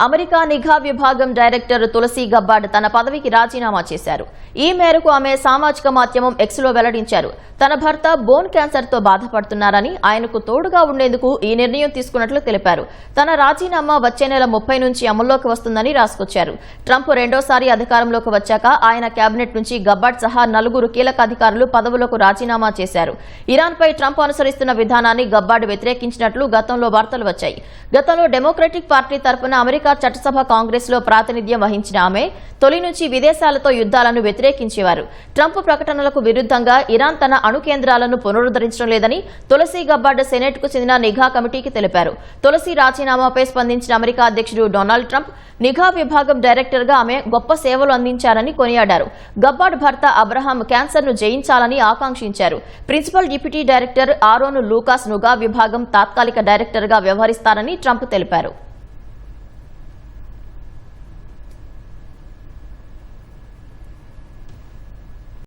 America నిఘా విభాగం director Tulsi Gabbard తన పదవికి రాజీనామా చేశారు. ఈ మేరకు ఆమె సామాజిక మాధ్యమం ఎక్స్లో వెల్లడించారు. తన భర్త బోన్ క్యాన్సర్తో బాధపడుతున్నారని, ఆయనకు తోడుగా ఉండేందుకు ఈ నిర్ణయం తీసుకున్నట్లు తెలిపారు. తన రాజీనామా వచ్చే నెల 30 నుంచి అమల్లోకి వస్తుందని రాసుకొచ్చారు. ట్రంప్ రెండోసారి అధికారంలోకి వచ్చాక ఆయన కేబినెట్ నుంచి గబ్బార్డ్ సహా 4 కీలక అధికారులు పదవులకు రాజీనామా చేశారు. ఇరాన్పై ట్రంప్ అనుసరిస్తున్న విధానాన్ని గబ్బార్డ్ వ్యతిరేకించినట్లు గతంలో వార్తలు వచ్చాయి. గతంలో డెమోక్రటిక్ పార్టీ తరఫున అమెరికా చట్టసభ కాంగ్రెస్ లో ప్రాతినిధ్యం వహించిన ఆమె తొలి నుంచి విదేశాలతో యుద్ధాలను వ్యతిరేకించేవారు. ట్రంప్ ప్రకటనలకు విరుద్ధంగా ఇరాన్ తన అణు కేంద్రాలను పునరుద్ధరించడం లేదని తులసి గబ్బార్డ్ సెనెట్ కు చెందిన నిఘా కమిటీకి తెలిపారు. తులసి రాజీనామాపై స్పందించిన అమెరికా అధ్యక్షుడు డొనాల్డ్ ట్రంప్ నిఘా విభాగం డైరెక్టర్ గా ఆమె గొప్ప సేవలు అందించారని కొనియాడారు. గబ్బార్డ్ భర్త అబ్రహాం క్యాన్సర్ ను జయించాలని ఆకాంక్షించారు. ప్రిన్సిపల్ డిప్యూటీ డైరెక్టర్ ఆరోన్ లూకాస్ నిఘా విభాగం తాత్కాలిక డైరెక్టర్ గా వ్యవహరిస్తారని ట్రంప్ తెలిపారు.